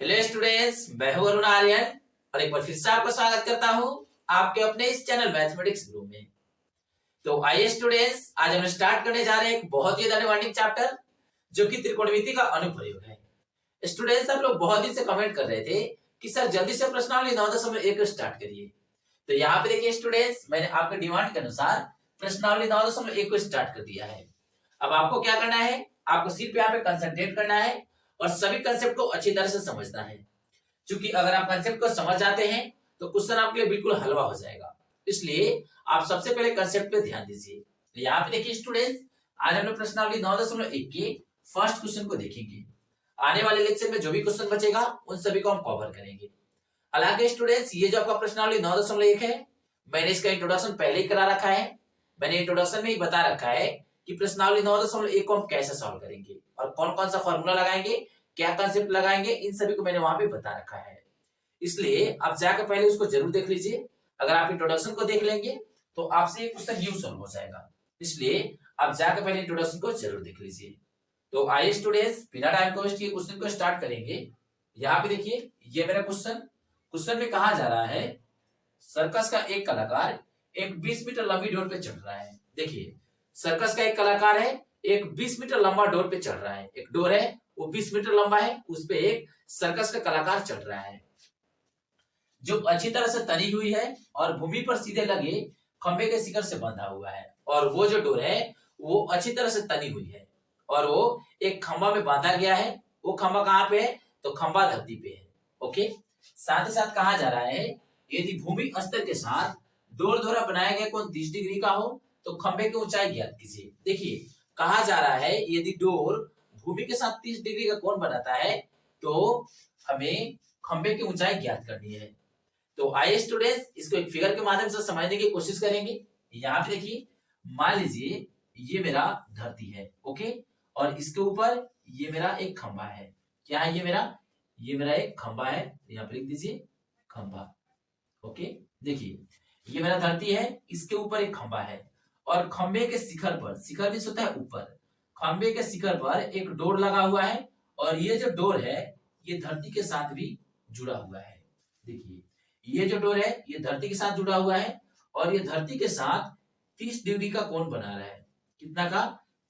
Hello students, मैं हूं अरुण आर्यन और एक बार फिर से आपका स्वागत करता हूं आपके अपने इस चैनल मैथमेटिक्स ग्रुप में। तो आइए स्टूडेंट्स, आज हम स्टार्ट करने जा रहे हैं एक बहुत ही डिमांडिंग चैप्टर जो कि त्रिकोणमिति का अनुप्रयोग है। स्टूडेंट्स, आप लोग बहुत दिन से कमेंट कर रहे थे कि सर जल्दी से प्रश्नावली 9.1 स्टार्ट करिए। तो यहाँ पे देखिए स्टूडेंट्स, मैंने आपके डिमांड के अनुसार प्रश्नावली 9.1 को स्टार्ट कर दिया है। अब आपको क्या करना है, आपको सिर्फ यहाँ पे कंसंट्रेट करना है और सभी कंसेप्ट को अच्छी तरह से समझना है। क्योंकि अगर आप कंसेप्ट को समझ जाते हैं तो क्वेश्चन आपके लिए बिल्कुल हलवा हो जाएगा। इसलिए आप सबसे पहले कंसेप्ट पे ध्यान दीजिए। तो यहाँ पे देखिए स्टूडेंट्स, आज हम लोग प्रश्नावली 9.1 के फर्स्ट क्वेश्चन को देखेंगे। आने वाले लेक्चर में जो भी क्वेश्चन बचेगा उन सभी को हम कवर करेंगे। हालांकि स्टूडेंट्स, ये जो आपका प्रश्नावली 9.1 है, मैंने इसका इंट्रोडक्शन पहले ही करा रखा है। मैंने इंट्रोडक्शन में ही बता रखा है कि प्रश्नावली 9.1 को हम कैसे सॉल्व करेंगे और कौन कौन सा फॉर्मूला लगाएंगे, क्या कंसेप्ट लगाएंगे, इन सभी को मैंने वहां पे बता रखा है। इसलिए आप जाकर पहले उसको जरूर देख लीजिए। अगर आप इंट्रोडक्शन को देख लेंगे तो आपसे ये क्वेश्चन यूं सॉल्व हो जाएगा। इसलिए आप जाकर पहले इंट्रोडक्शन को जरूर देख लीजिए। तो आइए स्टूडेंट्स, बिना टाइम को वेस्ट किए क्वेश्चन को स्टार्ट करेंगे। यहाँ पे देखिए, ये मेरा क्वेश्चन में कहा जा रहा है, सर्कस का एक कलाकार एक 20 मीटर लंबी डोर पे चढ़ रहा है। देखिए, सर्कस का एक कलाकार है, एक 20 मीटर लंबा डोर पे चढ़ रहा है। एक डोर है, वो 20 मीटर लंबा है, उस पे एक सर्कस का कलाकार चढ़ रहा है जो अच्छी तरह से तनी हुई है और भूमि पर सीधे लगे खंबे के शिखर से बंधा हुआ है। और वो जो डोर है वो अच्छी तरह से तनी हुई है और वो एक खंबा में बांधा गया है। वो खंबा कहाँ पे है? तो खंबा धरती पे है। ओके, साथ ही साथ कहा जा रहा है, यदि भूमि स्तर के साथ डोर द्वारा बनाया गया कोण 30 डिग्री का हो तो खंबे की ऊंचाई ज्ञात कीजिए। देखिए, कहा जा रहा है यदि डोर भूमि के साथ 30 डिग्री का कोण बनाता है तो हमें खंबे की ऊंचाई ज्ञात करनी है। तो आइए स्टूडेंट्स, इसको एक फिगर के माध्यम से समझने की कोशिश करेंगे। यहाँ पे देखिए, मान लीजिए ये मेरा धरती है, ओके, और इसके ऊपर ये मेरा एक खंबा है। क्या है ये मेरा एक खंबा है। यहाँ पे लिख दीजिए खंबा। ओके, देखिए ये मेरा धरती है, इसके ऊपर एक खंबा है और खंबे के शिखर पर, शिखर भी होता है ऊपर, खंबे के शिखर पर एक डोर लगा हुआ है और ये जो डोर है ये धरती के साथ भी जुड़ा हुआ है। देखिए, ये जो डोर है ये धरती के साथ जुड़ा हुआ है और ये धरती के साथ 30 डिग्री का कोण बना रहा है। कितना का?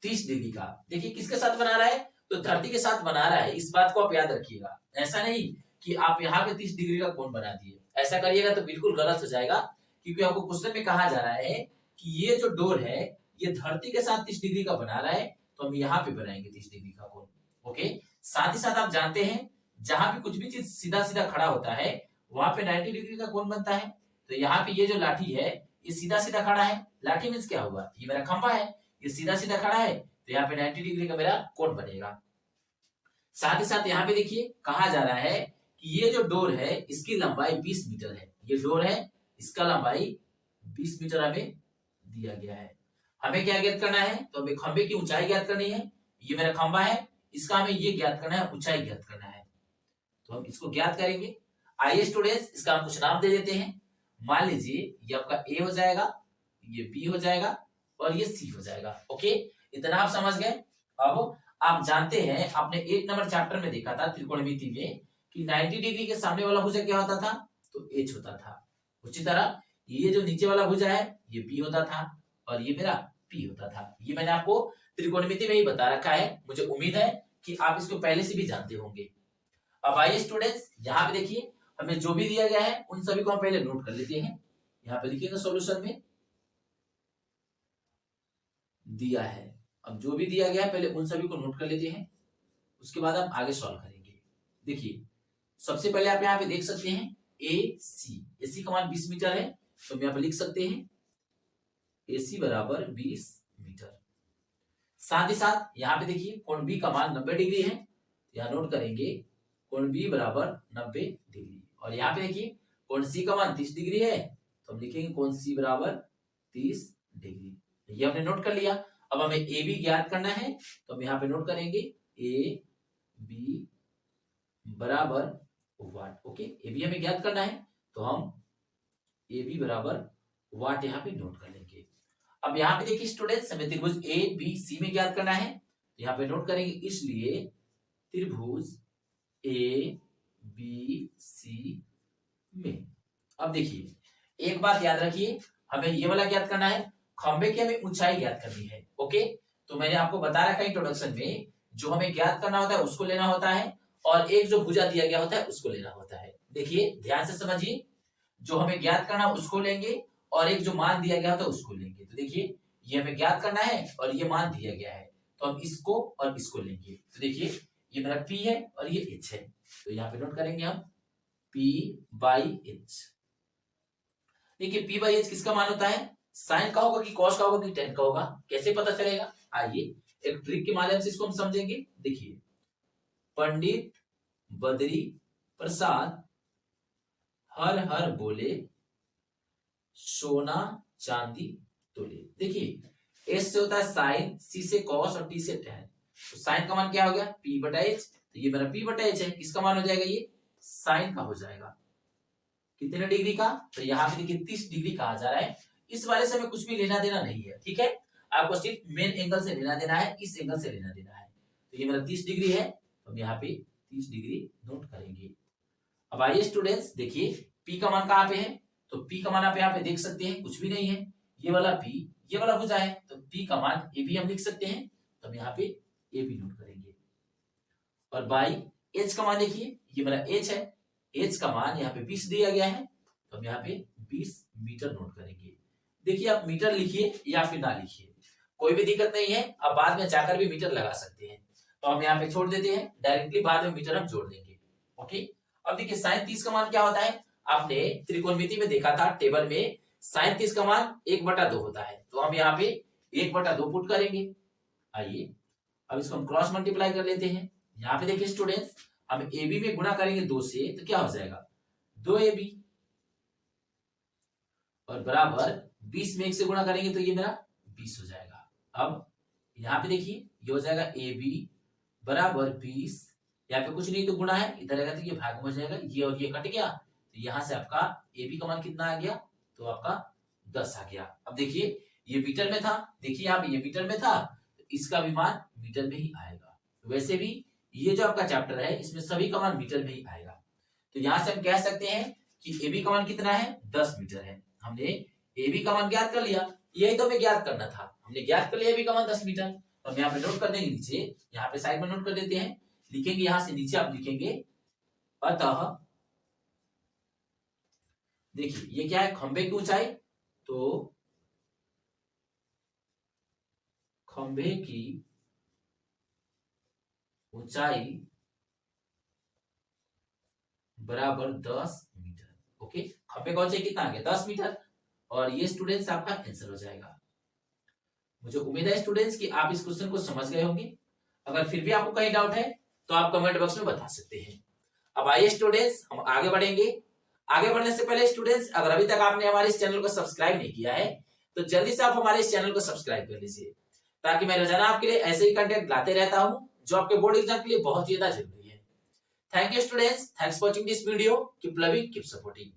30 डिग्री का। देखिए, किसके साथ बना रहा है? तो धरती के साथ बना रहा है। इस बात को आप याद रखिएगा। ऐसा नहीं कि आप यहाँ पे 30 डिग्री का कोण बना दिए, ऐसा करिएगा तो बिल्कुल गलत हो जाएगा। क्योंकि आपको क्वेश्चन में कहा जा रहा है कि ये जो डोर है ये धरती के साथ 30 डिग्री का बना रहा है, तो हम यहाँ पे बनाएंगे 30 डिग्री का कोण। ओके, साथ ही साथ आप जानते हैं जहां भी कुछ भी चीज सीधा सीधा खड़ा होता है वहां पे 90 डिग्री का कोण बनता है। तो यहाँ पे ये जो लाठी है ये सीधा सीधा खड़ा है। लाठी मीन्स क्या हुआ? ये मेरा खंबा है, ये सीधा सीधा खड़ा है, तो यहाँ पे 90 डिग्री का मेरा कोण बनेगा। साथ ही साथ यहाँ पे देखिए, कहा जा रहा है कि ये जो डोर है इसकी लंबाई 20 मीटर है। ये डोर है, इसका लंबाई 20 मीटर हमें दिया गया है। हमें क्या ज्ञात करना है? तो हमें खंबे की ऊंचाई ज्ञात करनी है। ये मेरा खंबा है, इसका हमें ये ज्ञात करना है, ऊंचाई ज्ञात करना है। तो हम इसको ज्ञात करेंगे। आइए स्टूडेंट्स, इसका हम कुछ नाम दे देते हैं। मान लीजिए ये आपका ए हो जाएगा, ये बी हो जाएगा और ये सी हो जाएगा। ओके, इतना आप समझ गए। अब आप जानते हैं, आपने 1 नंबर चैप्टर में देखा था त्रिकोणमिति में कि 90 डिग्री के सामने वाला भुजा क्या होता था? तो एच होता था। उसी तरह ये जो नीचे वाला भुजा है ये बी होता था और ये मेरा पी होता था। ये मैंने आपको त्रिकोणमिति में ही बता रखा है। मुझे उम्मीद है कि आप इसको पहले से भी जानते होंगे। अब आइए स्टूडेंट्स, यहाँ पे देखिए, हमें जो भी दिया गया है उन सभी को हम पहले नोट कर लेते हैं। यहाँ पे लिखिएगा सॉल्यूशन में दिया है। अब जो भी दिया गया है पहले उन सभी को नोट कर लेते हैं, उसके बाद हम आगे सॉल्व करेंगे। देखिए, सबसे पहले आप यहाँ पे देख सकते हैं ए सी का मान 20 मीटर है, तो हम यहाँ पे लिख सकते हैं ए सी बराबर 20 मीटर। साथ ही साथ यहाँ पे देखिए कोण बी का मान 90 डिग्री है, यहाँ नोट करेंगे कोण बी बराबर 90 डिग्री। और यहाँ पे देखिए कोण सी का मान 30 डिग्री है, तो हम लिखेंगे कोण सी बराबर 30 डिग्री। ये हमने नोट कर लिया। अब हमें ए बी ज्ञात करना है, तो हम यहाँ पे नोट करेंगे ए बी बराबर वाट। ओके, ए बी हमें ज्ञात करना है, तो हम ए बी बराबर वाट यहाँ पे नोट कर लेंगे। अब यहाँ पे देखिए स्टूडेंट्स, हमें त्रिभुज ए बी सी में ज्ञात करना है, तो यहाँ पे नोट करेंगे, इसलिए त्रिभुज ए बी सी में। अब देखिए एक बात याद रखिए, हमें ये वाला ज्ञात करना है, खंबे की हमें ऊंचाई ज्ञात करनी है। ओके, तो मैंने आपको बता रखा है इंट्रोडक्शन में, जो हमें ज्ञात करना होता है उसको लेना होता है, और एक जो भुजा दिया गया होता है उसको लेना होता है। देखिए ध्यान से समझिए, जो हमें ज्ञात करना उसको लेंगे और एक जो मान दिया गया होता है उसको लेंगे। तो देखिए ये हमें ज्ञात करना है और ये मान दिया गया है, तो हम इसको और इसको लेंगे। तो देखिए ये मेरा P है और ये H है, तो यहाँ पे नोट करेंगे हम P/H। देखिए P/H किसका मान होता है, साइन का होगा कि कॉस का होगा कि टेन का होगा, कैसे पता चलेगा? आइए एक ट्रिक के माध्यम से इसको हम समझेंगे। देखिए पंडित बद्री प्रसाद हर हर बोले सोना चांदी तोले। देखिए एस से होता है साइन, सी से कॉस और टी से टेन। तो साइन का मान क्या हो गया P/H, तो ये मेरा P/H है, किसका मान हो जाएगा, ये साइन का हो जाएगा। कितने डिग्री का, तो यहाँ पे देखिए 30 डिग्री कहा जा रहा है। इस वाले से हमें कुछ भी लेना देना नहीं है, ठीक है, आपको सिर्फ मेन एंगल से लेना देना है, इस एंगल से लेना देना है। तो ये मेरा 30 डिग्री है, तो हम यहाँ पे 30 डिग्री नोट करेंगे। अब आइए स्टूडेंट्स देखिए P का मान कहाँ पे है, तो P का मान आप यहाँ पे देख सकते हैं, कुछ भी नहीं है, ये वाला P, ये वाला भुजा है, तो P का मान ए भी हम लिख सकते हैं, तो हम यहाँ पे ए भी नोट करेंगे। और बाई H का मान देखिए, ये मेरा H है, H का मान यहाँ पे 20 दिया गया है, तो हम यहाँ पे 20 मीटर नोट करेंगे। देखिए आप मीटर लिखिए या फिर ना लिखिए, कोई भी दिक्कत नहीं है, आप बाद में जाकर भी मीटर लगा सकते हैं, तो हम यहाँ पे छोड़ देते हैं, डायरेक्टली बाद में मीटर हम जोड़ देंगे। ओके, अब देखिए साइन 30 का मान क्या होता है, आपने त्रिकोणमिति में देखा था टेबल में, साइन 30 का मान 1/2 होता है, तो हम यहाँ पे 1/2 पुट करेंगे। आइए अब इसको हम क्रॉस मल्टीप्लाई कर लेते हैं। यहाँ पे देखिए स्टूडेंट्स, हम AB में गुणा करेंगे 2 से, तो क्या हो जाएगा 2AB, और बराबर 20 में 1 से गुणा करेंगे तो ये मेरा 20 हो जाएगा। अब यहाँ पे देखिए ये हो जाएगा AB बराबर 20, यहाँ पे कुछ नहीं तो गुणा है, इधर आएगा तो ये भाग में हो जाएगा, ये और ये कट गया, तो यहाँ से आपका AB का मान कितना आ गया, तो आपका 10 आ गया। अब देखिए ये मीटर में था, देखिए यहाँ पे ये मीटर में था, तो इसका भी मान मीटर में ही आएगा। तो वैसे भी ये जो आपका चैप्टर है इसमें सभी का मान मीटर में ही आएगा, तो यहाँ से हम कह सकते हैं कि AB का मान कितना है 10 मीटर है। हमने AB का मान ज्ञात कर लिया, यही तो हमें ज्ञात करना था, हमने ज्ञात कर लिया AB का मान 10 मीटर। तो हम यहाँ पे नोट कर देंगे नीचे, यहाँ पे साइड में नोट कर देते हैं, लिखेंगे यहाँ से नीचे आप लिखेंगे अतः, देखिए ये क्या है खंबे की ऊंचाई, तो खंबे की ऊंचाई बराबर 10 मीटर। ओके, खंबे का ऊंचाई कितना आ गया 10 मीटर, और ये स्टूडेंट्स आपका आंसर हो जाएगा। मुझे उम्मीद है स्टूडेंट्स कि आप इस क्वेश्चन को समझ गए होंगे, अगर फिर भी आपको कहीं डाउट है तो आप कमेंट बॉक्स में बता सकते हैं। अब आइए स्टूडेंट्स हम आगे बढ़ेंगे। आगे बढ़ने से पहले स्टूडेंट्स, अगर अभी तक आपने हमारे इस चैनल को सब्सक्राइब नहीं किया है तो जल्दी से आप हमारे इस चैनल को सब्सक्राइब कर लीजिए, ताकि मैं रोजाना आपके लिए ऐसे ही कंटेंट लाते रहता हूं जो आपके बोर्ड एग्जाम के लिए बहुत ज्यादा जरूरी है। Thank you students, thanks for watching this video, keep loving, keep supporting.